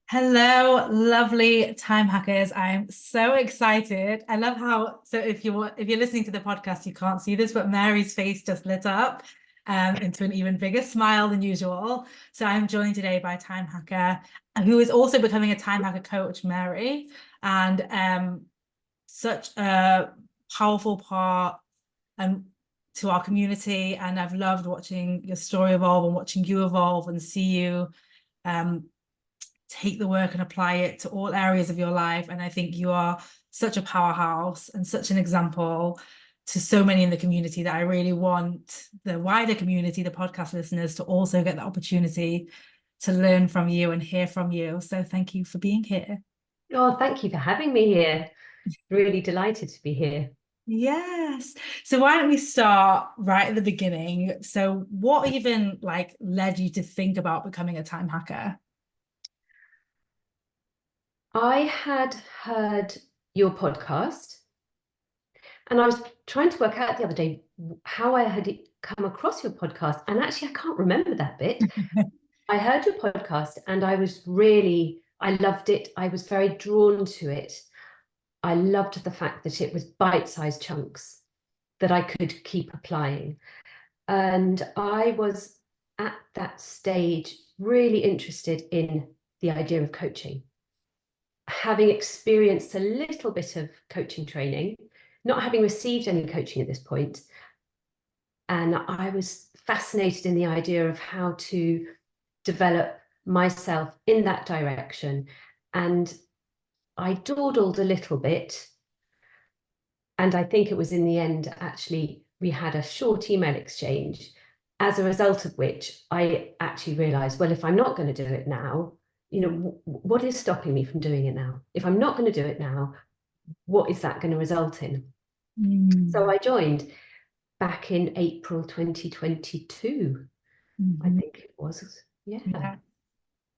Hello, lovely time hackers. I'm so excited. I love how, so if you're listening to the podcast, you can't see this, but Mary's face just lit up into an even bigger smile than usual. So I'm joined today by time hacker who is also becoming a time hacker coach, Mary, and such a powerful part um to our community. And I've loved watching your story evolve and watching you evolve and see you um take the work and apply it to all areas of your life. And I think you are such a powerhouse and such an example to so many in the community that I really want the wider community, the podcast listeners, to also get the opportunity to learn from you and hear from you. So thank you for being here. Oh, thank you for having me here. Really delighted to be here. Yes. So why don't we start right at the beginning? So what even like led you to think about becoming a time hacker? I had heard your podcast, and I was trying to work out the other day how I had come across your podcast. And actually, I can't remember that bit. I heard your podcast and I loved it. I was very drawn to it. I loved the fact that it was bite-sized chunks that I could keep applying. And I was at that stage really interested in the idea of coaching, having experienced a little bit of coaching training, not having received any coaching at this point. And I was fascinated in the idea of how to develop myself in that direction. And I dawdled a little bit. And I think it was in the end, actually, we had a short email exchange, as a result of which I actually realized, well, if I'm not going to do it now, what is stopping me from doing it now? If I'm not going to do it now, what is that going to result in? So Mm. I joined back in April 2022, I Mhm. think it was. Yeah, Yeah,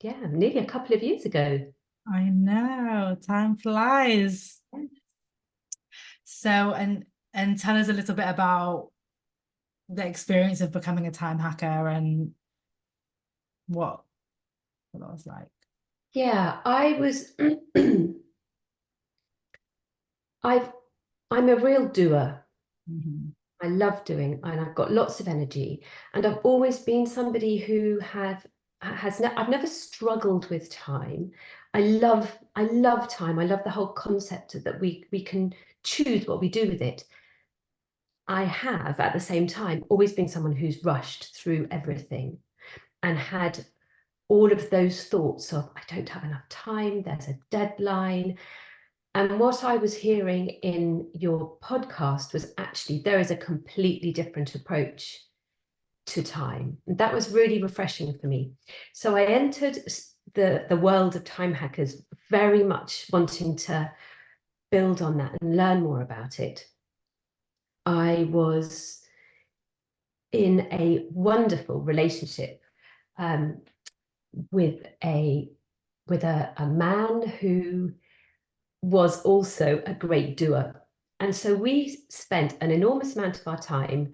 yeah, nearly a couple of years ago. I know. Time flies. So, and tell us a little bit about the experience of becoming a time hacker and what what that was like. Yeah, I've, I'm a real doer. Mhm. I love doing, and I've got lots of energy. And I've always been somebody who I've never struggled with time. I love time. I love the whole concept that we can choose what we do with it. I have at the same time always been someone who's rushed through everything and had all of those thoughts of, I don't have enough time, there's a deadline. And what I was hearing in your podcast was actually there is a completely different approach to time. And that was really refreshing for me. So I entered the world of time hackers very much wanting to build on that and learn more about it. I was in a wonderful relationship um, with a man who was also a great doer. And so we spent an enormous amount of our time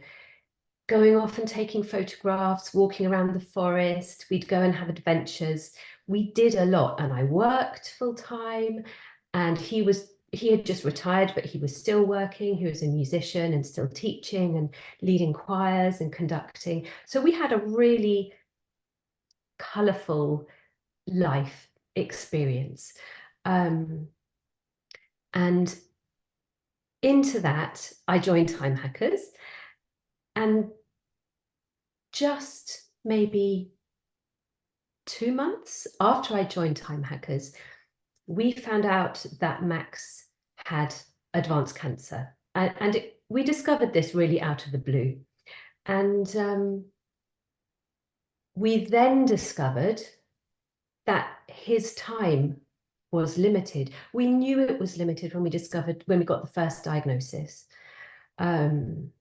going off and taking photographs, walking around the forest. We'd go and have adventures. We did a lot, and I worked full time. And he had just retired, but he was still working. He was a musician and still teaching and leading choirs and conducting. So we had a really colourful life experience. Um, and into that, I joined Time Hackers, and just maybe 2 months after I joined Time Hackers, we found out that Max had advanced cancer. We discovered this really out of the blue. And we then discovered that his time was limited. We knew it was limited when we got the first diagnosis. Um,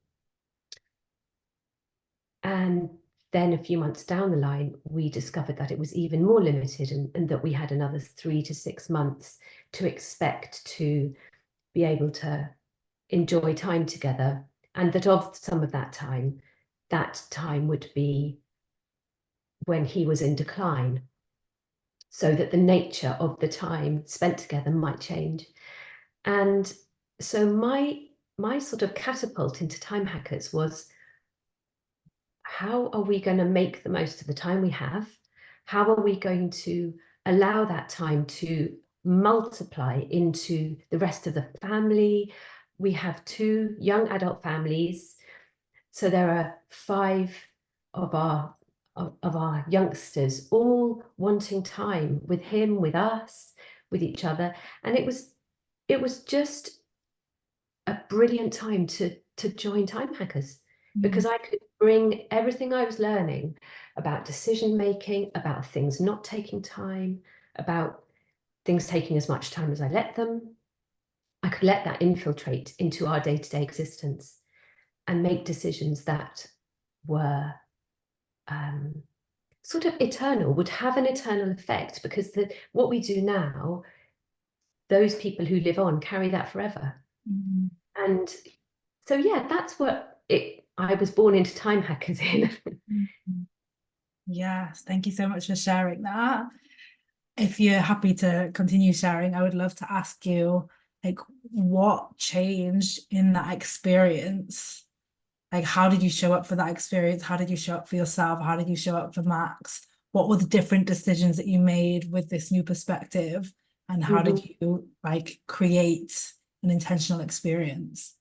And then a few months down the line, we discovered that it was even more limited, and that we had another 3 to 6 months to expect to be able to enjoy time together. And that of some of that time would be when he was in decline. so that the nature of the time spent together might change. And so my sort of catapult into time hackers was, how are we going to make the most of the time we have? How are we going to allow that time to multiply into the rest of the family? We have 2 young adult families, so there are 5 of our youngsters all wanting time with him, with us, with each other, and it was just a brilliant time to join Time Hackers, Mm, because I could bring everything I was learning about decision making, about things not taking time, about things taking as much time as I let them. I could let that infiltrate into our day-to-day existence and make decisions that were um, sort of eternal, would have an eternal effect, because what we do now, those people who live on carry that forever. mm, And so, yeah, that's what I was born into Time Hackers in. mm, mm. Yes, thank you so much for sharing that. If you're happy to continue sharing, I would love to ask you, like, what changed in that experience? Like, how did you show up for that experience? How did you show up for yourself? How did you show up for Max? What were the different decisions that you made with this new perspective? And how did Mhm. you like create an intentional experience?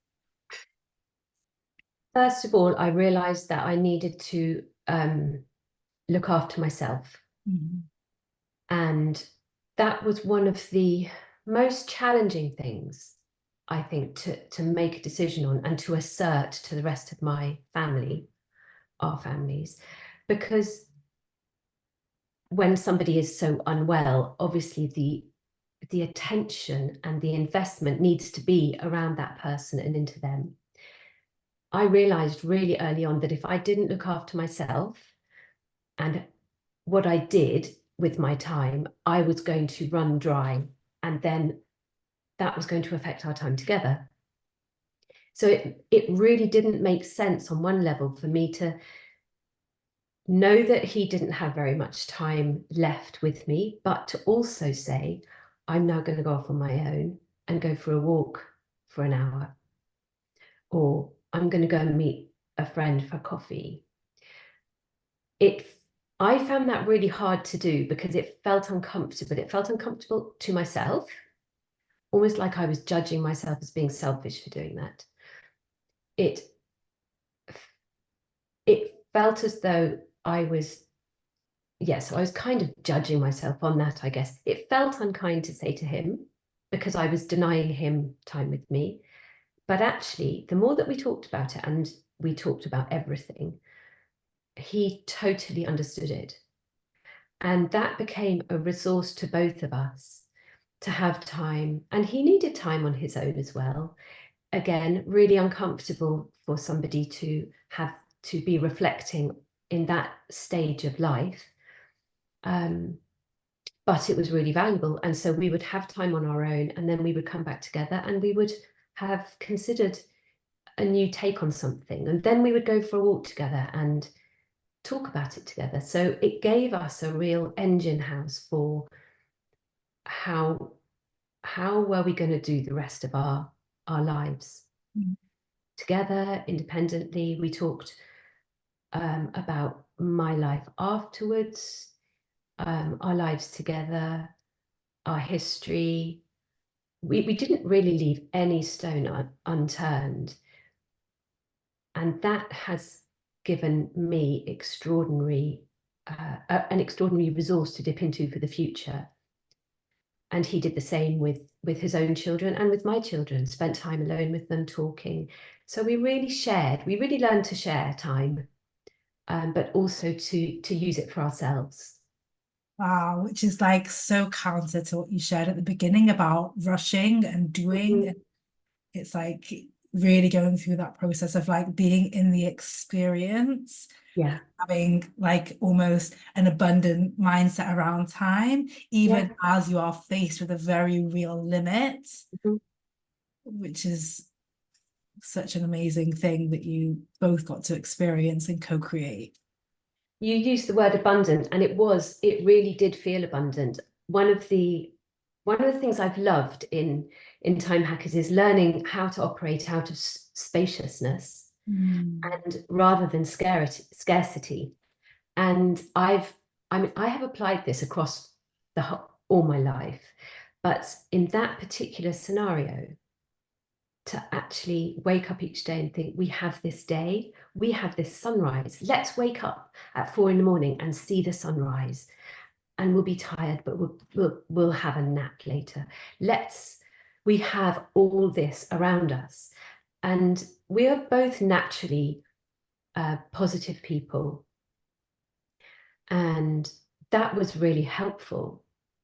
First of all, I realized that I needed to look after myself. Mhm. And that was one of the most challenging things, I think, to make a decision on and to assert to the rest of my family, our families, because when somebody is so unwell, obviously the attention and the investment needs to be around that person and into them. I realized really early on that if I didn't look after myself and what I did with my time, I was going to run dry, and then that was going to affect our time together. So it really didn't make sense on one level for me to know that he didn't have very much time left with me, but to also say, I'm now going to go off on my own and go for a walk for an hour, or I'm going to go and meet a friend for coffee. It I found that really hard to do because it felt uncomfortable. It felt uncomfortable to myself, almost like I was judging myself as being selfish for doing that. It it felt as though I was, yes, I was kind of judging myself on that, I guess. It felt unkind to say to him because I was denying him time with me. But actually, the more that we talked about it, and we talked about everything, he totally understood it. And that became a resource to both of us to have time. And he needed time on his own as well. Again, really uncomfortable for somebody to have to be reflecting in that stage of life. But it was really valuable. And so we would have time on our own, and then we would come back together and we would have considered a new take on something. And then we would go for a walk together and talk about it together. So it gave us a real engine house for how were we going to do the rest of our lives Mm, together, independently. We talked about my life afterwards, our lives together, our history. We didn't really leave any stone unturned. And that has given me an extraordinary resource to dip into for the future. And he did the same with his own children and with my children, spent time alone with them, talking. So we really learned to share time, but also to use it for ourselves. wow, which is like so counter to what you shared at the beginning about rushing and doing. Mhm. It's like really going through that process of like being in the experience, Yeah, having like almost an abundant mindset around time, yeah. even as you are faced with a very real limit, Mhm. which is such an amazing thing that you both got to experience and co-create. you used the word abundant, and it really did feel abundant. One of the things I've loved in time hackers is learning how to operate out of spaciousness Mm. and rather than scarcity. And I have applied this across all my life, but in that particular scenario, to actually wake up each day and think, we have this day, we have this sunrise. Let's wake up at 4 a.m. and see the sunrise. And we'll be tired, but we'll have a nap later. We have all this around us. And we are both naturally positive people. And that was really helpful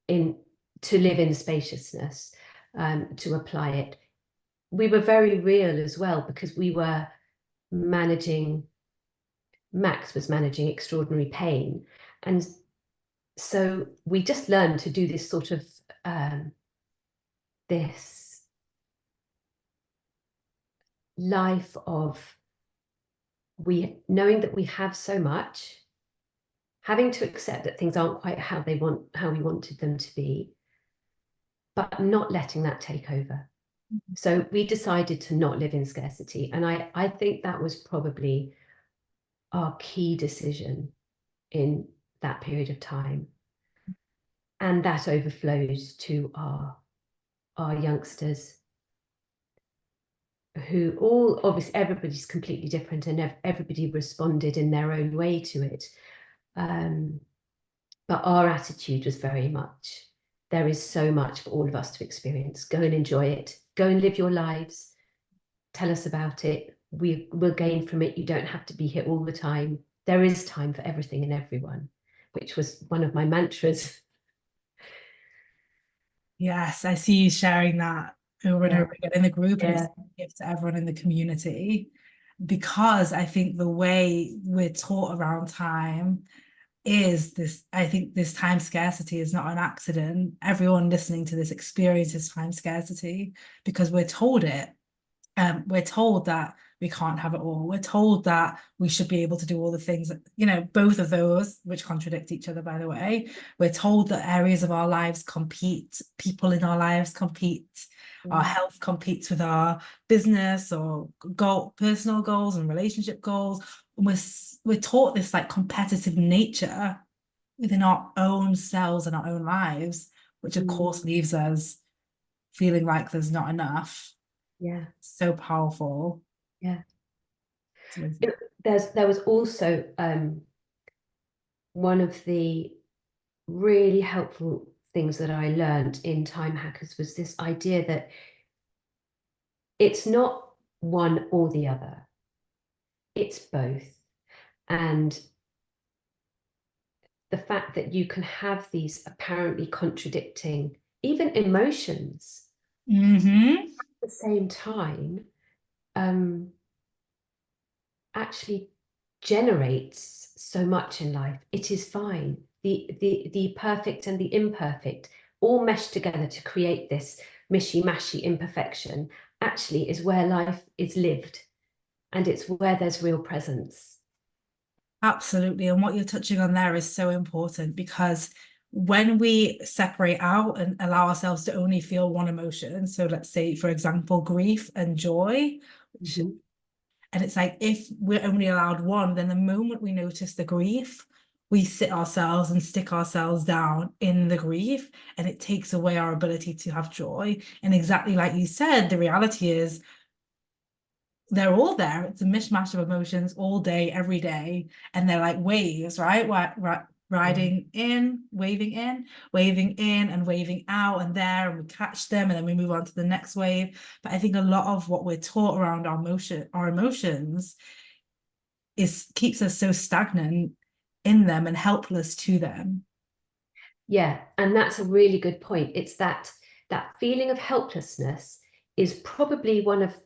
to live in spaciousness, to apply it. We were very real as well, because Max was managing extraordinary pain. And so we just learned to do this sort of this life of knowing that we have so much, having to accept that things aren't quite how we wanted them to be, but not letting that take over. So we decided to not live in scarcity. And I think that was probably our key decision in that period of time. And that overflows to our youngsters, who all, obviously everybody's completely different and everybody responded in their own way to it. But our attitude was very much, there is so much for all of us to experience. Go and enjoy it. Go and live your lives. Tell us about it. We will gain from it. You don't have to be here all the time. There is time for everything and everyone, which was one of my mantras. Yes, I see you sharing that over and Yeah, over again in the group, and it's yeah. a gift to everyone in the community, because I think the way we're taught around time is this. I think this time scarcity is not an accident. Everyone listening to this experiences time scarcity because we're told it. We're told that we can't have it all. We're told that we should be able to do all the things, both of those, which contradict each other, by the way. We're told that areas of our lives compete, people in our lives compete, our health competes with our business or personal goals and relationship goals. And we're taught this like competitive nature within our own selves and our own lives, which of course leaves us feeling like there's not enough. Yeah, So powerful. yeah. So, There was also one of the really helpful things that I learned in Time Hackers was this idea that it's not one or the other, it's both. And the fact that you can have these apparently contradicting, even emotions, mm-hmm. at the same time, um, actually generates so much in life. It is fine. The perfect and the imperfect all mesh together to create this mishy-mashy imperfection actually is where life is lived, and it's where there's real presence. Absolutely. And what you're touching on there is so important, because when we separate out and allow ourselves to only feel one emotion, so let's say, for example, grief and joy, Mhm. and it's like if we're only allowed one, then the moment we notice the grief, we sit ourselves and stick ourselves down in the grief, and it takes away our ability to have joy. And exactly like you said, the reality is they're all there. It's a mishmash of emotions all day, every day. And they're like waves, right? Riding in, waving in and waving out and there, and we catch them and then we move on to the next wave. But I think a lot of what we're taught around our emotions keeps us so stagnant in them and helpless to them. Yeah, and that's a really good point. It's that feeling of helplessness is probably one of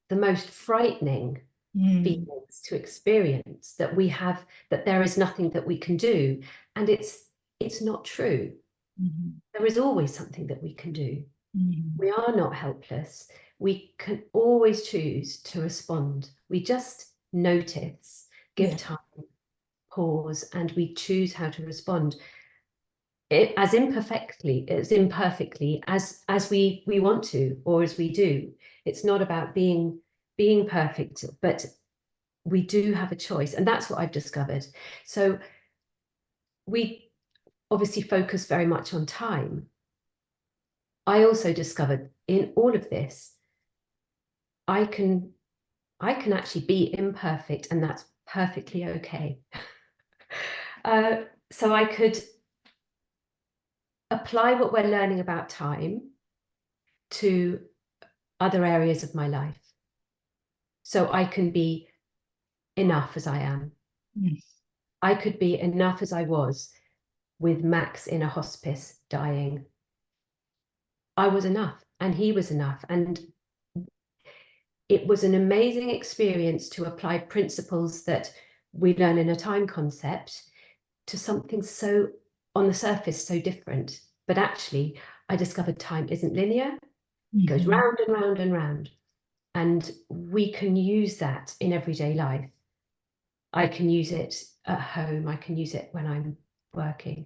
the most frightening Mm, feelings to experience, that we have, that there is nothing that we can do. And it's not true. mhm, There is always something that we can do. mhm. We are not helpless. We can always choose to respond. We just notice, give Yeah. time, pause and we choose how to respond as imperfectly as we want to, or as we do. It's not about being perfect, but we do have a choice, and that's what I've discovered. So we obviously focus very much on time. I also discovered in all of this, I can actually be imperfect, and that's perfectly okay. So I could apply what we're learning about time to other areas of my life. So I can be enough as I am. Mm. I could be enough as I was with Max in a hospice dying. I was enough and he was enough. And it was an amazing experience to apply principles that we learn in a time concept to something so on the surface so different. But actually, I discovered time isn't linear. It goes Mhm. round and round and round. And we can use that in everyday life. I can use it at home. I can use it when I'm working.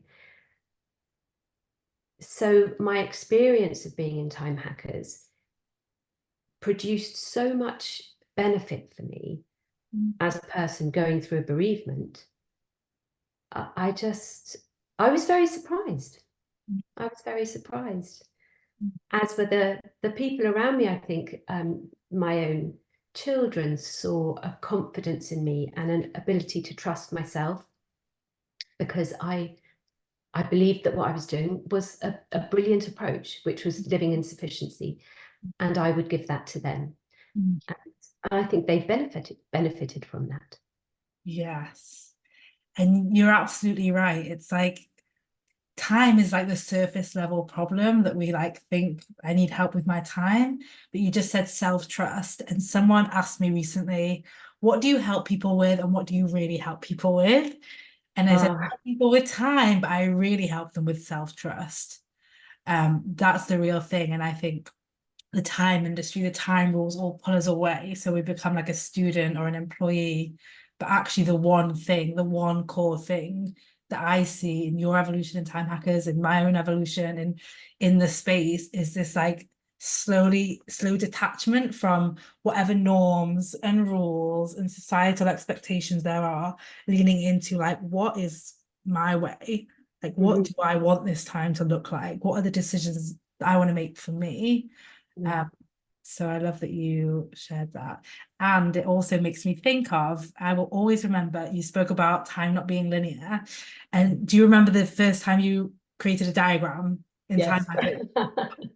So my experience of being in Time Hackers produced so much benefit for me Mm. as a person going through a bereavement. I just, I was very surprised. I was very surprised, as were the people around me. I think my own children saw a confidence in me and an ability to trust myself, because I believed that what I was doing was a brilliant approach, which was living in sufficiency, and I would give that to them. Mm. And I think they've benefited from that. Yes. And you're absolutely right. It's like time is like the surface level problem that we like think I need help with my time. But you just said self-trust. And someone asked me recently, what do you help people with and what do you really help people with? And I said, I help people with time, but I really help them with self-trust. That's the real thing. And I think the time industry, the time rules all pull us away. So we become like a student or an employee. But actually, the one thing, the one core thing that I see in your evolution in Time Hackers, in my own evolution, and in the space is this like slow detachment from whatever norms and rules and societal expectations there are, leaning into like, what is my way? Like, what Mhm. do I want this time to look like? What are the decisions that I want to make for me? Yeah. Um, so I love that you shared that. And it also makes me think of, I will always remember you spoke about time not being linear. And do you remember the first time you created a diagram in Time Yes. Hackers? It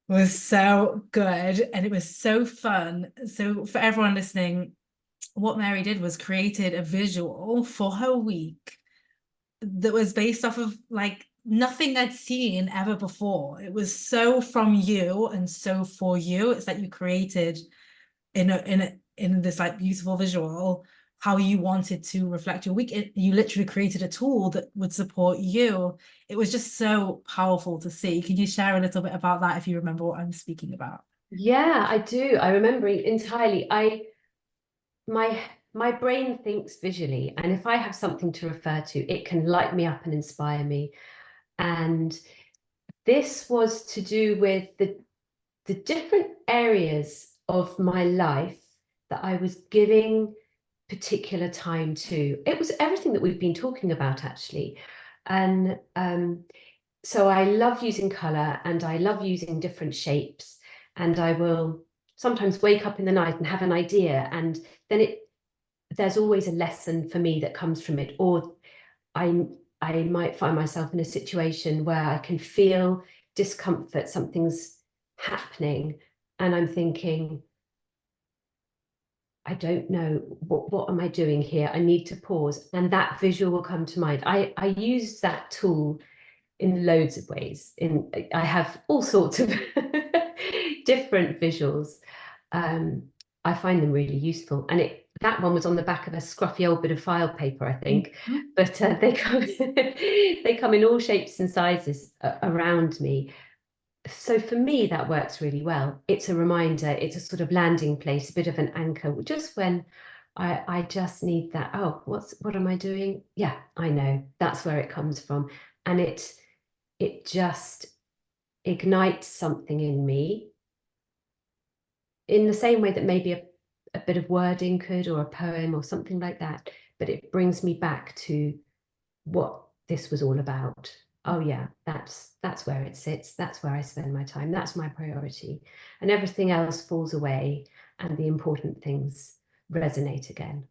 was so good and it was so fun. So for everyone listening, what Mary did was created a visual for her week that was based off of like nothing I'd seen ever before. It was so from you and so for you. It's like you created in this like beautiful visual how you wanted to reflect your week. You literally created a tool that would support you. It was just so powerful to see. Can you share a little bit about that if you remember what I'm speaking about? Yeah, I do. I remember it entirely. My my brain thinks visually, and if I have something to refer to, it can light me up and inspire me. And this was to do with the different areas of my life that I was giving particular time to. It was everything that we've been talking about, actually. And so I love using color and I love using different shapes. And I will sometimes wake up in the night and have an idea, and then there's always a lesson for me that comes from it. Or I I might find myself in a situation where I can feel discomfort, something's happening, and I'm thinking, I don't know, what am I doing here? I need to pause, and that visual will come to mind. I use that tool in loads of ways. I have all sorts of different visuals. Um, I find them really useful, and that one was on the back of a scruffy old bit of file paper, I think. Mhm. But they come they come in all shapes and sizes around me. So for me, that works really well. It's a reminder. It's a sort of landing place, a bit of an anchor, just when I just need that. Oh, what am I doing? Yeah, I know. That's where it comes from. And it just ignites something in me in the same way that maybe a bit of wording could, or a poem or something like that. But it brings me back to what this was all about. Oh yeah, that's where it sits. That's where I spend my time. That's my priority. And everything else falls away and the important things resonate again.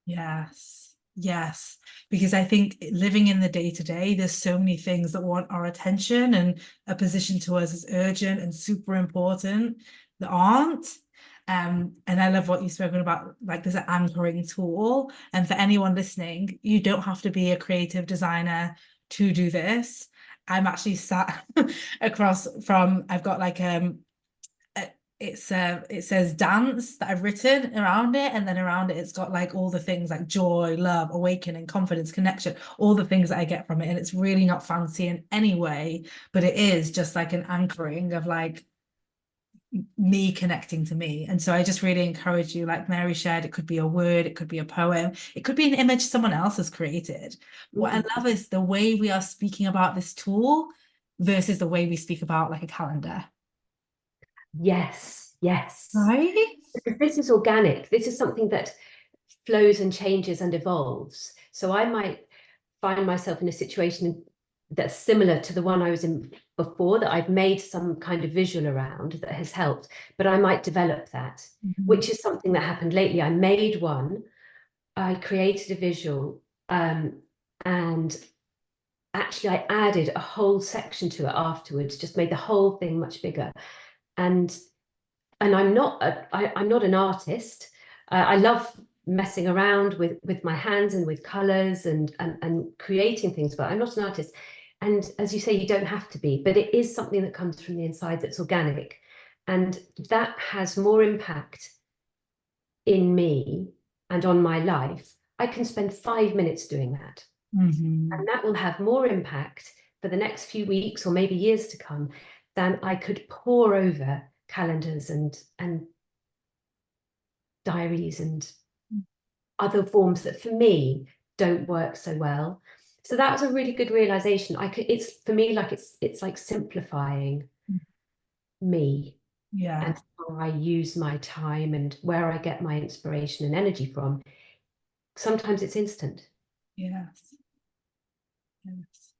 Yes, yes. Because I think living in the day to day, there's so many things that want our attention and a position to us as urgent and super important that aren't. And I love what you've spoken about, like there's an anchoring tool. And for anyone listening, you don't have to be a creative designer to do this. I'm actually sat across from, I've got like uh, it says dance that I've written around it, and then around it it's got like all the things like joy, love, awakening, confidence, connection, all the things that I get from it. And it's really not fancy in any way, but it is just like an anchoring of like me connecting to me. And so I just really encourage you, like Mary shared, it could be a word, it could be a poem, it could be an image someone else has created. What I love is the way we are speaking about this tool versus the way we speak about like a calendar. Yes, yes. Right? Because this is organic. This is something that flows and changes and evolves. So I might find myself in a situation that's similar to the one I was in before, that I've made some kind of visual around that has helped, but I might develop that, Mhm. which is something that happened lately. I made one, I created a visual, and actually I added a whole section to it afterwards, just made the whole thing much bigger. And I'm not I'm not an artist. I love messing around with my hands and with colors and creating things, but I'm not an artist. And as you say, you don't have to be, but it is something that comes from the inside that's organic. And that has more impact in me and on my life. I can spend 5 minutes doing that. Mhm. And that will have more impact for the next few weeks or maybe years to come than I could pour over calendars and diaries and other forms that for me don't work so well. So that was a really good realization. It's for me like it's like simplifying me Yeah. and how I use my time and where I get my inspiration and energy from. Sometimes it's instant. Yes. Yes.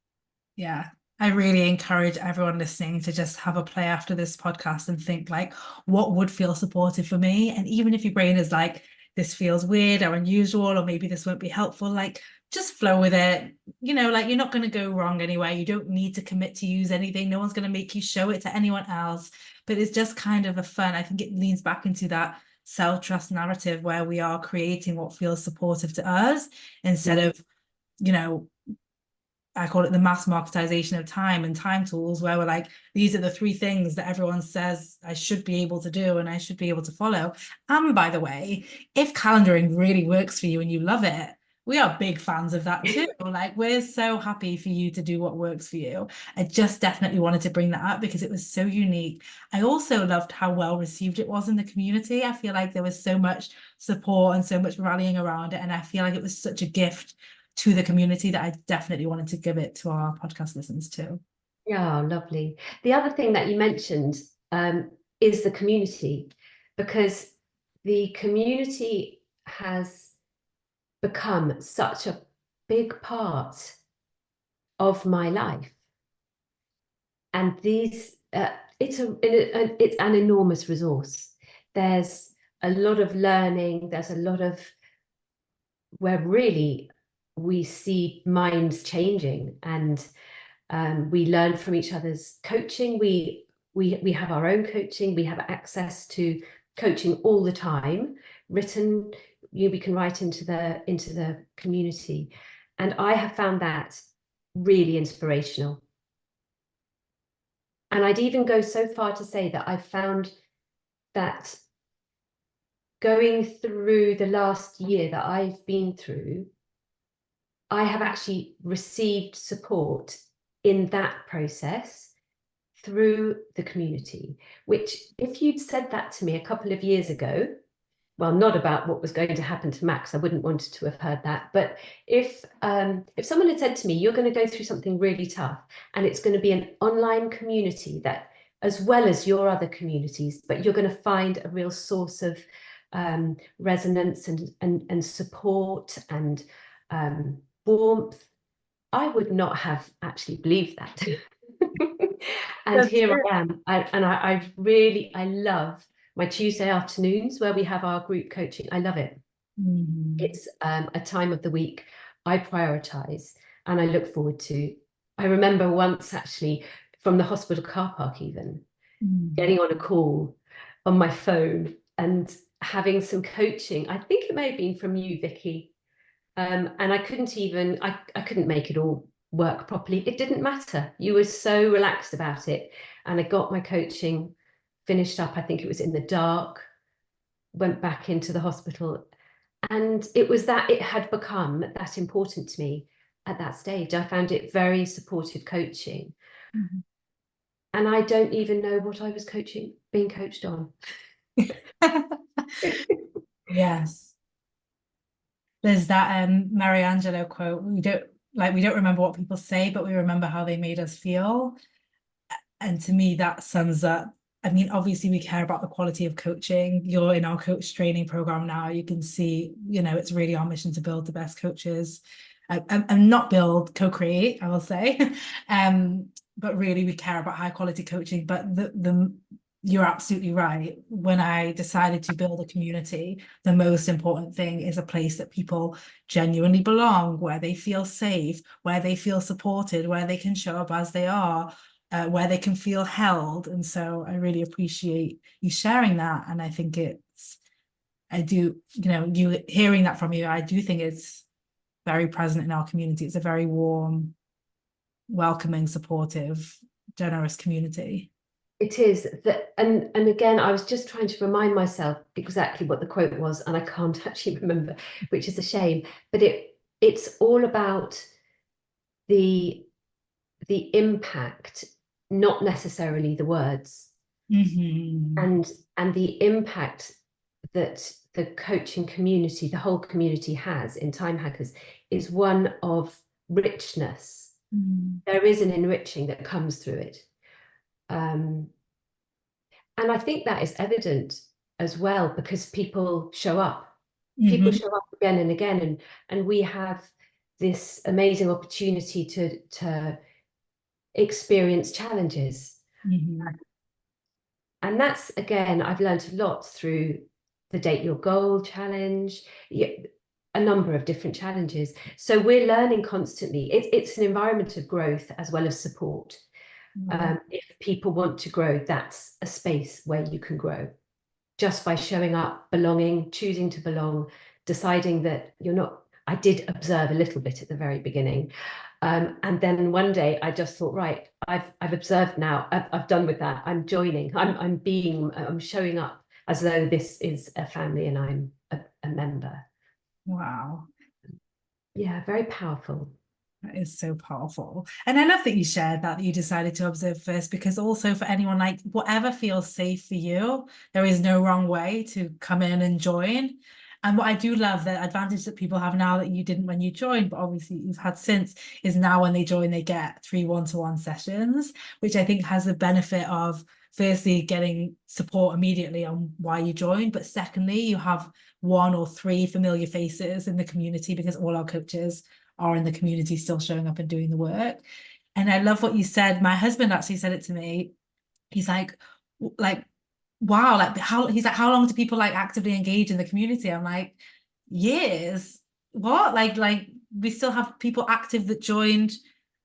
Yeah. I really encourage everyone listening to just have a play after this podcast and think like, what would feel supportive for me? And even if your brain is like, this feels weird or unusual, or maybe this won't be helpful, like just flow with it. You know, like you're not going to go wrong anyway. You don't need to commit to use anything. No one's going to make you show it to anyone else. But it's just kind of a fun. I think it leans back into that self-trust narrative where we are creating what feels supportive to us instead of, you know, I call it the mass marketization of time and time tools, where we're like, these are the three things that everyone says I should be able to do and I should be able to follow. And by the way, if calendaring really works for you and you love it, we are big fans of that too. Like, we're so happy for you to do what works for you. I just definitely wanted to bring that up because it was so unique. I also loved how well received it was in the community. I feel like there was so much support and so much rallying around it. And I feel like it was such a gift to the community that I definitely wanted to give it to our podcast listeners too. Yeah, lovely. The other thing that you mentioned is the community, because the community has become such a big part of my life. And it's an enormous resource. There's a lot of learning, there's a lot of where really we see minds changing, and we learn from each other's coaching. We have our own coaching. We have access to coaching all the time, written. We can write into the community, and I have found that really inspirational. And I'd even go so far to say that I've found that going through the last year that I've been through, I have actually received support in that process through the community, which if you'd said that to me a couple of years ago, well, not about what was going to happen to Max. I wouldn't want to have heard that. But if someone had said to me, you're going to go through something really tough, and it's going to be an online community that, as well as your other communities, but you're going to find a real source of resonance and support and warmth, I would not have actually believed that. And That's here true. I am. I love my Tuesday afternoons where we have our group coaching. I love it. Mhm. It's a time of the week I prioritize and I look forward to. I remember once actually from the hospital car park, even Mhm. getting on a call on my phone and having some coaching. I think it may have been from you, Vicky. And I couldn't make it all work properly. It didn't matter. You were so relaxed about it. And I got my coaching finished up. I think it was in the dark, went back into the hospital. And it was that it had become that important to me at that stage. I found it very supportive coaching. Mhm. And I don't even know what I was being coached on. Yes. There's that Mary Angelou quote, we don't remember what people say, but we remember how they made us feel. And to me, that sums up. I mean, obviously, we care about the quality of coaching. You're in our coach training program now. You can see, it's really our mission to build the best coaches, and not build, co-create, I will say. But really, we care about high quality coaching. But the you're absolutely right. When I decided to build a community, the most important thing is a place that people genuinely belong, where they feel safe, where they feel supported, where they can show up as they are, where they can feel held. And so I really appreciate you sharing that. And I think I do, you hearing that from you, I do think it's very present in our community. It's a very warm, welcoming, supportive, generous community. It is that, and again, I was just trying to remind myself exactly what the quote was, and I can't actually remember, which is a shame. But it's all about the the impact, not necessarily the words, Mm-hmm. and the impact that the coaching community, the whole community has in Time Hackers is one of richness. Mm-hmm. There is an enriching that comes through it. Um, And I think that is evident as well because people show up. People Mm-hmm. show up again and again, and we have this amazing opportunity to experience challenges. Mm-hmm. And that's again, I've learned a lot through the Date Your Goal challenge, a number of different challenges. So we're learning constantly. It's an environment of growth as well as support. If people want to grow, that's a space where you can grow just by showing up, belonging, choosing to belong, deciding that you're not. I did observe a little bit at the very beginning. And then one day I just thought, right, I've observed now, I've done with that. I'm joining, I'm showing up as though this is a family and I'm a member. Wow. Yeah, very powerful. That is so powerful. And I love that you shared that you decided to observe first, because also for anyone, like whatever feels safe for you, there is no wrong way to come in and join. And what I do love, the advantage that people have now that you didn't when you joined, but obviously you've had since, is now when they join, they get 3 one-to-one sessions, which I think has the benefit of firstly getting support immediately on why you joined, but secondly, you have 1 or 3 familiar faces in the community because all our coaches are in the community still showing up and doing the work. And I love what you said. My husband actually said it to me. He's like, wow, like how long do people like actively engage in the community? I'm like, years. What? Like we still have people active that joined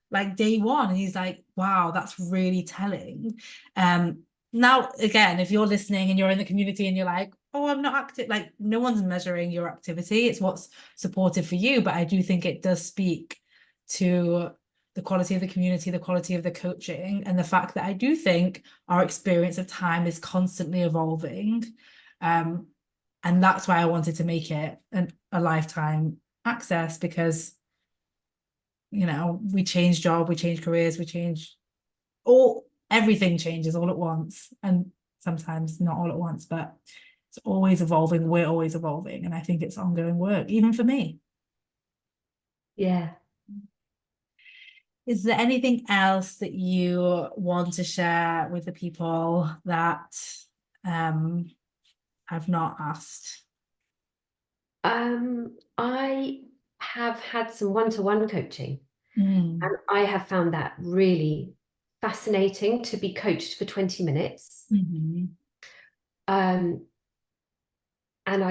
like day one. And he's like, wow, that's really telling. Um, Now again, if you're listening and you're in the community and you're like, oh, I'm not active, like no one's measuring your activity. It's what's supportive for you. But I do think it does speak to the quality of the community, the quality of the coaching, and the fact that I do think our experience of time is constantly evolving. Um, and that's why I wanted to make it a lifetime access, because we change job, we change careers, we change everything changes all at once, and sometimes not all at once, but It's always evolving. We're always evolving. And I think it's ongoing work, even for me. Yeah. Is there anything else that you want to share with the people that um, I've not asked? I have had some one-to-one coaching, Mm. and I have found that really fascinating to be coached for 20 minutes. Mhm. Um, and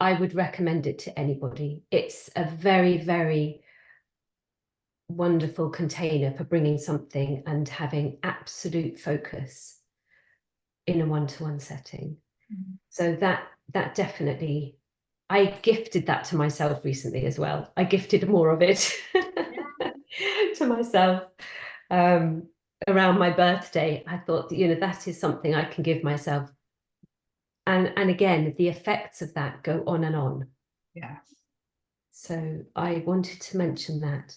I would recommend it to anybody. It's a very, very wonderful container for bringing something and having absolute focus in a one-to-one setting. So that definitely, I gifted that to myself recently as well. I gifted more of it to myself um, around my birthday. I thought, that is something I can give myself. And again, the effects of that go on and on. Yeah. So I wanted to mention that.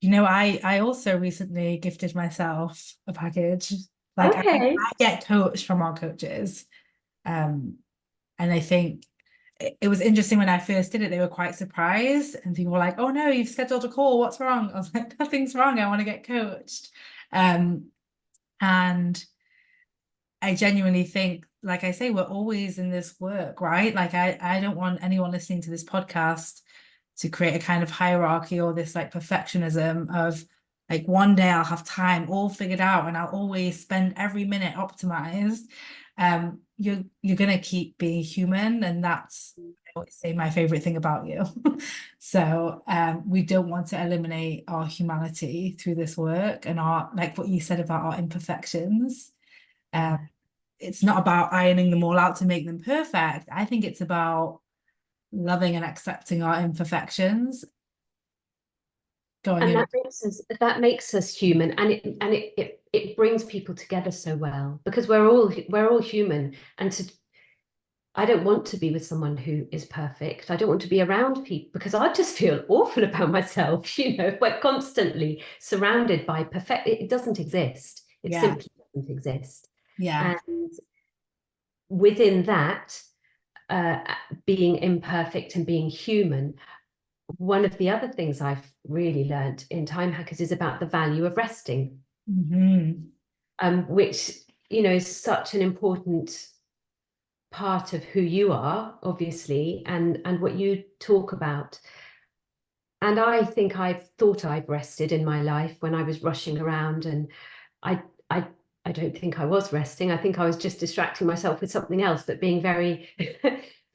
I also recently gifted myself a package. Like Okay. I get coached from our coaches. Um, and I think it was interesting when I first did it, they were quite surprised and people were like, oh no, you've scheduled a call. What's wrong? I was like, nothing's wrong. I want to get coached. And I genuinely think, like I say, we're always in this work, right? Like I don't want anyone listening to this podcast to create a kind of hierarchy or this like perfectionism of like one day I'll have time all figured out and I'll always spend every minute optimized. You're gonna keep being human, and that's I always say my favorite thing about you. So we don't want to eliminate our humanity through this work and our like what you said about our imperfections. Um, Yeah. it's not about ironing them all out to make them perfect. I think it's about loving and accepting our imperfections, going And in. that makes us human, and it brings people together so well because we're all human. And I don't want to be with someone who is perfect. I don't want to be around people because I just feel awful about myself. If we're constantly surrounded by perfect, it doesn't exist. It Yeah, simply doesn't exist. yeah. And within that, uh, being imperfect and being human, one of the other things I've really learned in Time Hackers is about the value of resting, Hmm. which is such an important part of who you are, obviously, and what you talk about. And I think I've thought I've rested in my life when I was rushing around, and I I I don't think I was resting. I think I was just distracting myself with something else, but being very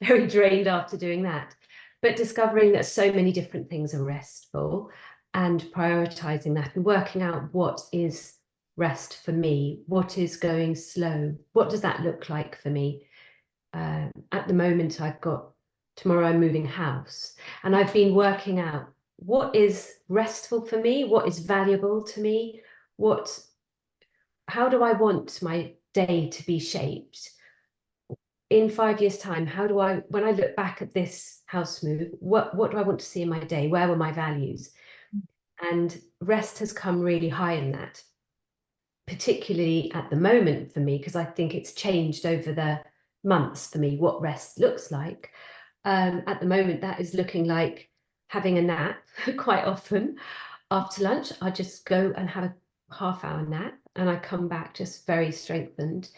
very drained after doing that. But discovering that so many different things are restful and prioritizing that and working out what is rest for me, what is going slow, what does that look like for me? At the moment, tomorrow I'm moving house, and I've been working out what is restful for me, what is valuable to me, how do I want my day to be shaped? In 5 years' time, when I look back at this house move, what do I want to see in my day? Where were my values? And rest has come really high in that, particularly at the moment for me, because I think it's changed over the months for me what rest looks like. At the moment, that is looking like having a nap quite often. After lunch, I just go and have a half-hour nap, and I come back just very strengthened,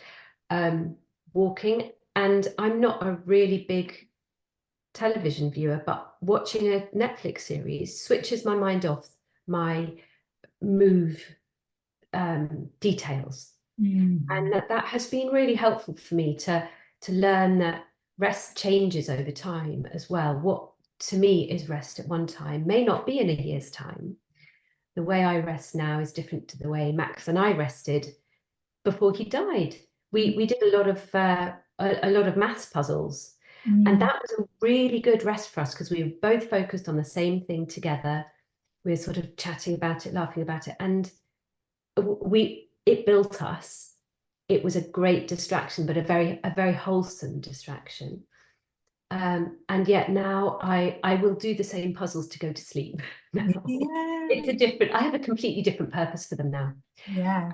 walking. And I'm not a really big television viewer, but watching a Netflix series switches my mind off my move details. And Mm. that has been really helpful for me to learn that rest changes over time as well. What to me is rest at one time may not be in a year's time. The way I rest now is different to the way Max and I rested before he died. We did a lot of maths puzzles, and Mm. that was a really good rest for us because we were both focused on the same thing together. We were sort of chatting about it, laughing about it, and it built us. It was a great distraction, but a very wholesome distraction. And yet now I will do the same puzzles to go to sleep. Now Yeah. I have a completely different purpose for them now. Yeah.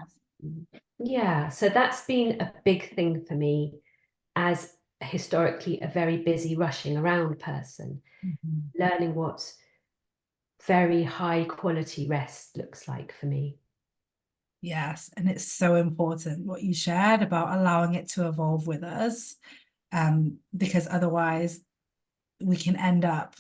Yeah, so that's been a big thing for me as historically a very busy, rushing around person, learning what very high quality rest looks like for me. Yes, and it's so important what you shared about allowing it to evolve with us, because otherwise we can end up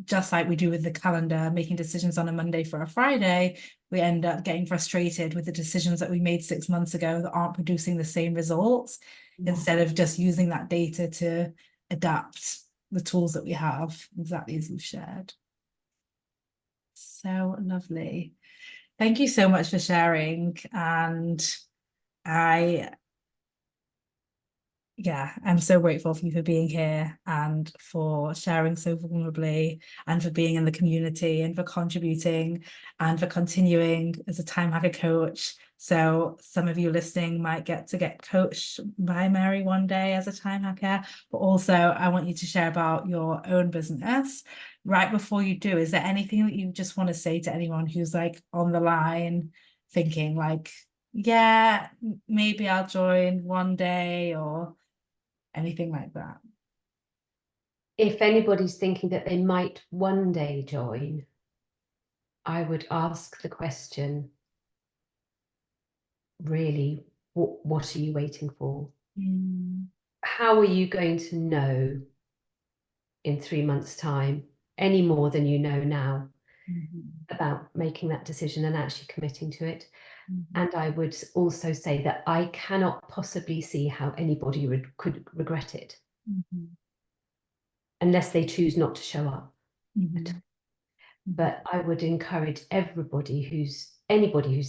just like we do with the calendar, making decisions on a Monday for a Friday. We end up getting frustrated with the decisions that we made 6 months ago that aren't producing the same results, instead of just using that data to adapt the tools that we have, exactly as you've shared. So lovely. Thank you so much for sharing. And I I'm so grateful for you for being here and for sharing so vulnerably and for being in the community and for contributing and for continuing as a time hacker coach. So some of you listening might get to get coached by Mary one day as a time hacker, but also I want you to share about your own business. Right before you do, is there anything that you just want to say to anyone who's like on the line thinking like, yeah, maybe I'll join one day, or anything like that? If anybody's thinking that they might one day join, I would ask the question, really, what are you waiting for? How are you going to know in 3 months' time any more than you know now about making that decision and actually committing to it? And I would also say that I cannot possibly see how anybody could regret it unless they choose not to show up. But I would encourage anybody who's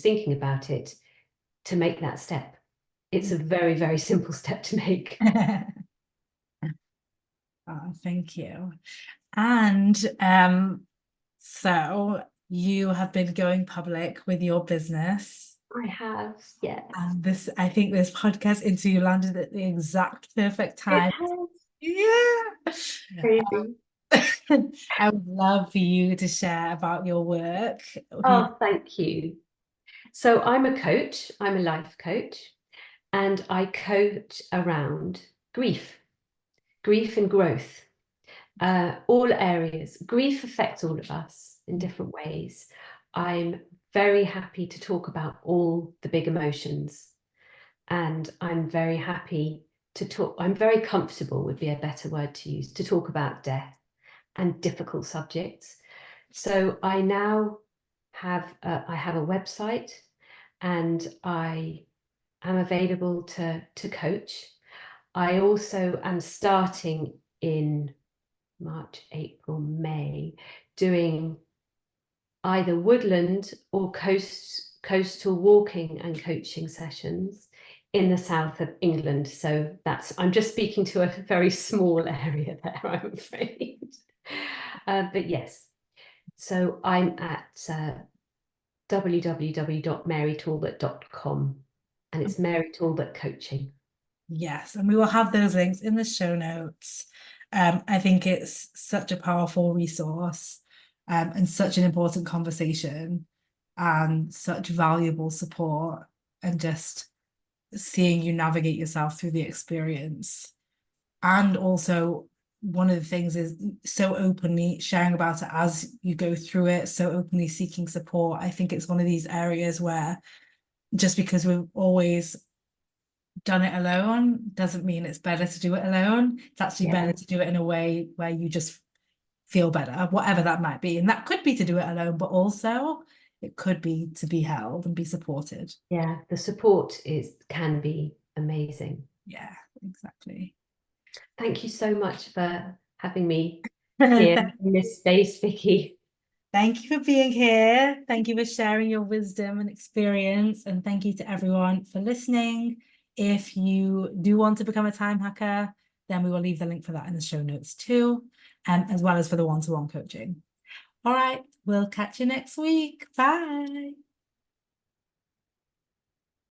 thinking about it to make that step. It's a very, very simple step to make. Oh, thank you. And so you have been going public with your business. I have, yes. And this, I think this podcast interview landed at the exact perfect time. It has. Yeah. Crazy. I would love for you to share about your work. Oh, thank you. So I'm a coach, I'm a life coach, and I coach around grief and growth, all areas. Grief affects all of us in different ways. I'm very happy to talk about all the big emotions, and I'm very happy to talk, I'm very comfortable would be a better word to use, to talk about death and difficult subjects. So I now have I have a website, and I am available to coach. I also am starting in March, April, May, doing either woodland or coastal walking and coaching sessions in the south of England. So I'm just speaking to a very small area there, I'm afraid. But yes, so I'm at www.marytalbot.com, and it's Mary Talbot Coaching. Yes, and we will have those links in the show notes. I think it's such a powerful resource, and such an important conversation and such valuable support, and just seeing you navigate yourself through the experience. And also, one of the things is so openly sharing about it as you go through it, so openly seeking support. I think it's one of these areas where just because we've always done it alone doesn't mean it's better to do it alone. It's actually better to do it in a way where you just feel better, whatever that might be. And that could be to do it alone, but also it could be to be held and be supported. Yeah, the support can be amazing. Yeah, exactly. Thank you so much for having me here in this space, Vicky. Thank you for being here. Thank you for sharing your wisdom and experience. And thank you to everyone for listening. If you do want to become a time hacker, then we will leave the link for that in the show notes too, as well as for the one-to-one coaching. All right, we'll catch you next week. Bye.